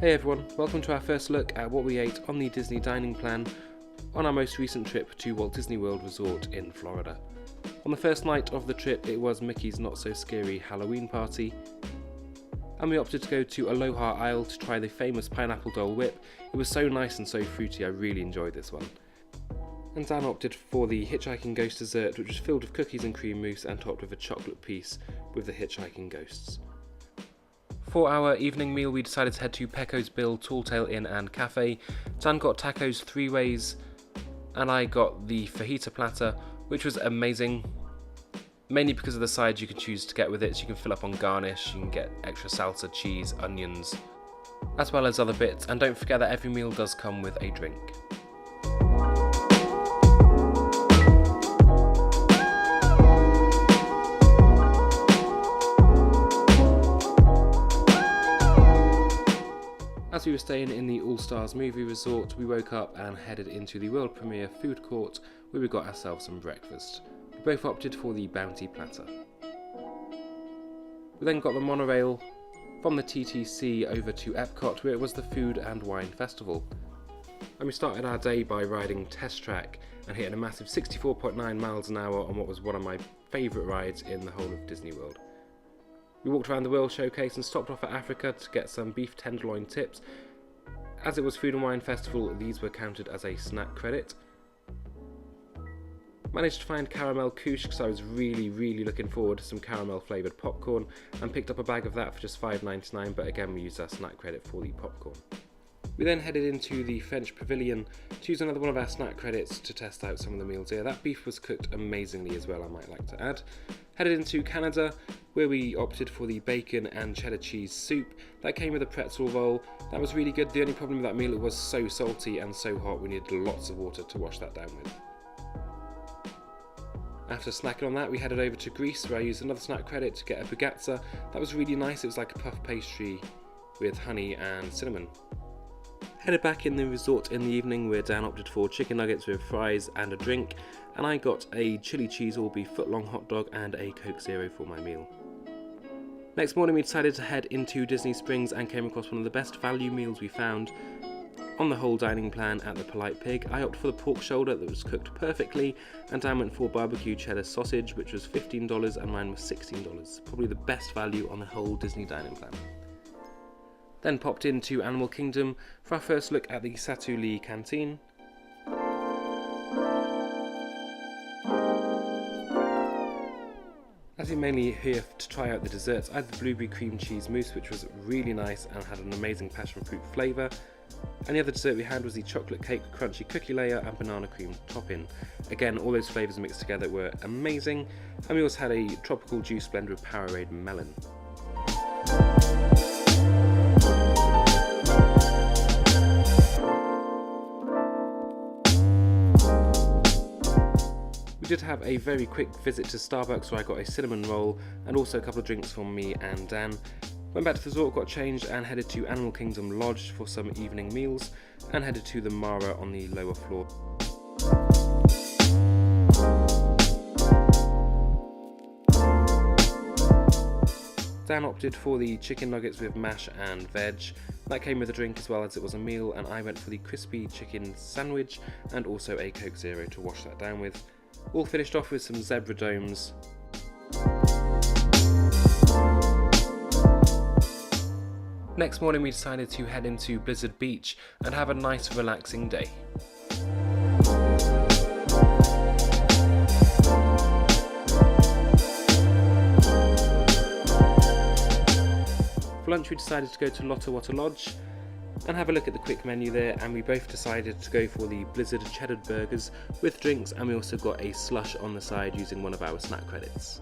Hey everyone, welcome to our first look at what we ate on the Disney dining plan on our most recent trip to Walt Disney World Resort in Florida. On the first night of the trip, it was Mickey's Not So Scary Halloween Party, and we opted to go to ALOHA aisle to try the famous pineapple Dole Whip. It was so nice and so fruity, I really enjoyed this one. And Dan opted for the Hitchhiking Ghost dessert, which was filled with cookies and cream mousse and topped with a chocolate piece with the Hitchhiking Ghosts. For our evening meal, we decided to head to Pecos Bill, Tall Tale Inn and Cafe. Dan got tacos 3 ways, and I got the fajita platter, which was amazing, mainly because of the sides you can choose to get with it. So you can fill up on garnish, you can get extra salsa, cheese, onions, as well as other bits, and don't forget that every meal does come with a drink. As we were staying in the All Stars movie resort, we woke up and headed into the world premiere food court where we got ourselves some breakfast. We both opted for the bounty platter. We then got the monorail from the TTC over to Epcot, where it was the Food and Wine Festival. And we started our day by riding Test Track and hitting a massive 64.9 miles an hour on what was one of my favourite rides in the whole of Disney World. We walked around the World Showcase and stopped off at Africa to get some beef tenderloin tips. As it was Food and Wine Festival, these were counted as a snack credit. Managed to find caramel couche because I was really looking forward to some caramel flavoured popcorn, and picked up a bag of that for just $5.99, but again we used our snack credit for the popcorn. We then headed into the French Pavilion to use another one of our snack credits to test out some of the meals here. That beef was cooked amazingly as well, I might like to add. Headed into Canada, where we opted for the bacon and cheddar cheese soup. That came with a pretzel roll. That was really good. The only problem with that meal, it was so salty and so hot, we needed lots of water to wash that down with. After snacking on that, we headed over to Greece, where I used another snack credit to get a bagatza. That was really nice. It was like a puff pastry with honey and cinnamon. Headed back in the resort in the evening, where Dan opted for chicken nuggets with fries and a drink, and I got a chili cheese all beef footlong hot dog and a Coke Zero for my meal. Next morning we decided to head into Disney Springs and came across one of the best value meals we found on the whole dining plan at the Polite Pig. I opted for the pork shoulder that was cooked perfectly, and Dan went for barbecue cheddar sausage, which was $15 and mine was $16. Probably the best value on the whole Disney dining plan. Then popped into Animal Kingdom for our first look at the Satu'li Canteen. As you're mainly here to try out the desserts, I had the blueberry cream cheese mousse, which was really nice and had an amazing passion fruit flavour. And the other dessert we had was the chocolate cake crunchy cookie layer and banana cream topping. Again, all those flavours mixed together were amazing. And we also had a tropical juice blend with Powerade melon. We did have a very quick visit to Starbucks, where I got a cinnamon roll and also a couple of drinks for me and Dan. Went back to the resort, got changed and headed to Animal Kingdom Lodge for some evening meals, and headed to the Mara on the lower floor. Dan opted for the chicken nuggets with mash and veg. That came with a drink as well, as it was a meal, and I went for the crispy chicken sandwich and also a Coke Zero to wash that down with. All finished off with some zebra domes. Next morning we decided to head into Blizzard Beach and have a nice relaxing day. For lunch we decided to go to LOTTAWATTA Lodge and have a look at the quick menu there, and we both decided to go for the Blizzard cheddar burgers with drinks, and we also got a slush on the side using one of our snack credits.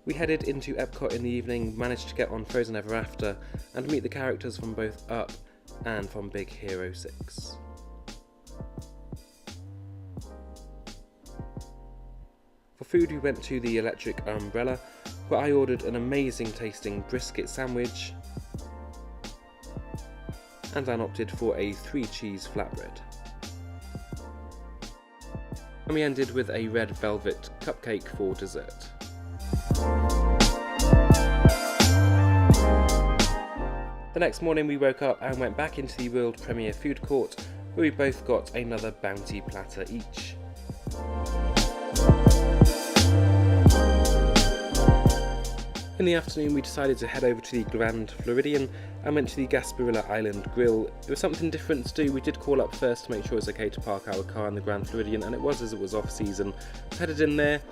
We headed into Epcot in the evening, managed to get on Frozen Ever After and meet the characters from both Up and from Big Hero 6. For food we went to the Electric Umbrella, where I ordered an amazing tasting brisket sandwich and Dan opted for a 3-cheese flatbread. And we ended with a red velvet cupcake for dessert. The next morning we woke up and went back into the world premiere food court, where we both got another bounty platter each. In the afternoon we decided to head over to the Grand Floridian and went to the Gasparilla Island Grill. It was something different to do. We did call up first to make sure it's okay to park our car in the Grand Floridian, and it was, as it was off season. So headed in there,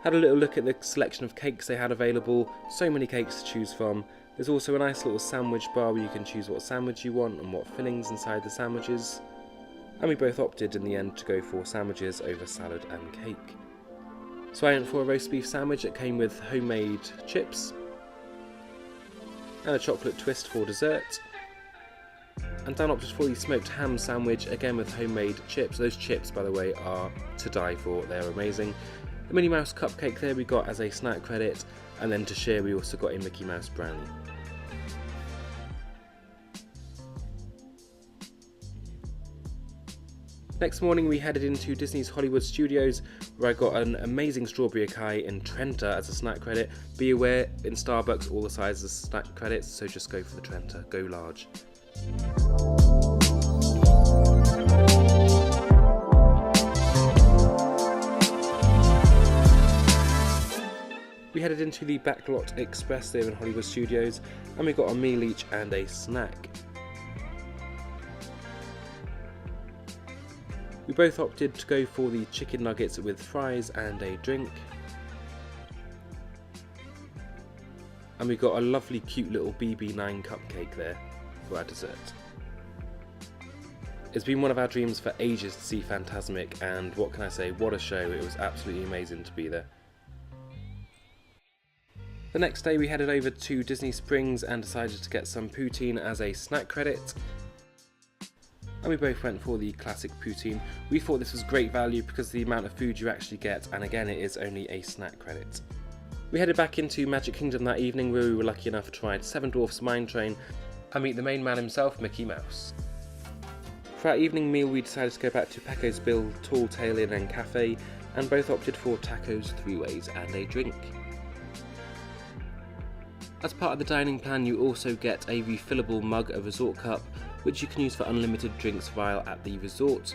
had a little look at the selection of cakes they had available, so many cakes to choose from. There's also a nice little sandwich bar where you can choose what sandwich you want and what fillings inside the sandwiches. And we both opted in the end to go for sandwiches over salad and cake. So I went for a roast beef sandwich that came with homemade chips and a chocolate twist for dessert. And Dan opted for the smoked ham sandwich, again with homemade chips. Those chips, by the way, are to die for, they're amazing. The Minnie Mouse cupcake there we got as a snack credit, and then to share we also got a Mickey Mouse brownie. Next morning we headed into Disney's Hollywood Studios, where I got an amazing strawberry acai in Trenta as a snack credit. Be aware, in Starbucks all the sizes are snack credits, so just go for the Trenta, go large. We headed into the Backlot Express there in Hollywood Studios, and we got a meal each and a snack. We both opted to go for the chicken nuggets with fries and a drink. And we got a lovely cute little BB9 cupcake there for our dessert. It's been one of our dreams for ages to see Fantasmic, and what can I say, what a show. It was absolutely amazing to be there. The next day we headed over to Disney Springs and decided to get some poutine as a snack credit. And we both went for the classic poutine. We thought this was great value because of the amount of food you actually get, and again it is only a snack credit. We headed back into Magic Kingdom that evening, where we were lucky enough to try Seven Dwarfs Mine Train and meet the main man himself, Mickey Mouse. For our evening meal we decided to go back to Pecos Bill, Tall Tale Inn and Cafe, and both opted for tacos, 3 ways and a drink. As part of the dining plan you also get a refillable mug, a resort cup, which you can use for unlimited drinks while at the resort.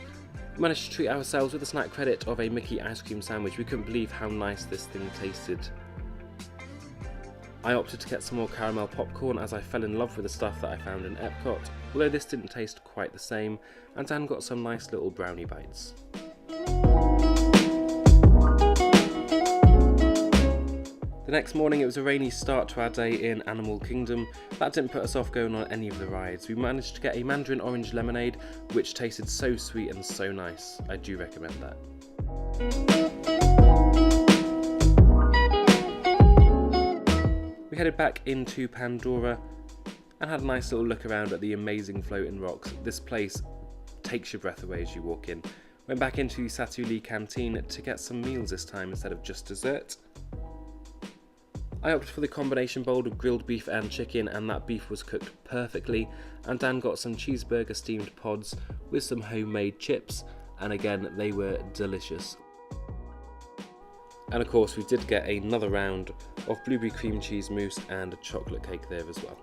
We managed to treat ourselves with a snack credit of a Mickey ice cream sandwich. We couldn't believe how nice this thing tasted. I opted to get some more caramel popcorn as I fell in love with the stuff that I found in Epcot, although this didn't taste quite the same, and Dan got some nice little brownie bites. The next morning it was a rainy start to our day in Animal Kingdom. That didn't put us off going on any of the rides. We managed to get a mandarin orange lemonade, which tasted so sweet and so nice. I do recommend that. We headed back into Pandora and had a nice little look around at the amazing floating rocks. This place takes your breath away as you walk in. Went back into the Satu'li Canteen to get some meals this time instead of just dessert. I opted for the combination bowl of grilled beef and chicken, and that beef was cooked perfectly, and Dan got some cheeseburger steamed pods with some homemade chips, and again they were delicious. And of course we did get another round of blueberry cream cheese mousse and a chocolate cake there as well.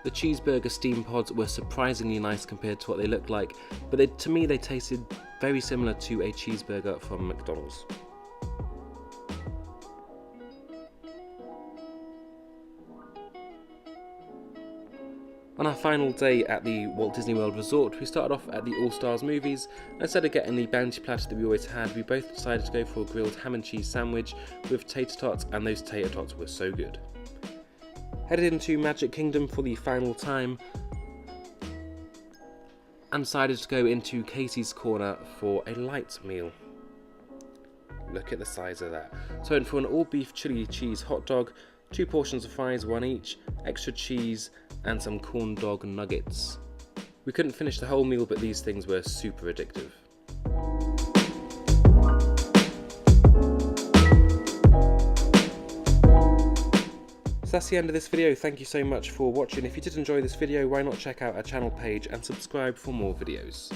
The cheeseburger steam pods were surprisingly nice compared to what they looked like, but to me they tasted very similar to a cheeseburger from McDonald's. On our final day at the Walt Disney World Resort, we started off at the All Stars Movies, and instead of getting the bounty platter that we always had, we both decided to go for a grilled ham and cheese sandwich with tater tots, and those tater tots were so good. Headed into Magic Kingdom for the final time, and decided to go into Casey's Corner for a light meal. Look at the size of that. So I went for an all-beef chili cheese hot dog, 2 portions of fries, 1 each, extra cheese, and some corn dog nuggets. We couldn't finish the whole meal, but these things were super addictive. So that's the end of this video. Thank you so much for watching. If you did enjoy this video, why not check out our channel page and subscribe for more videos.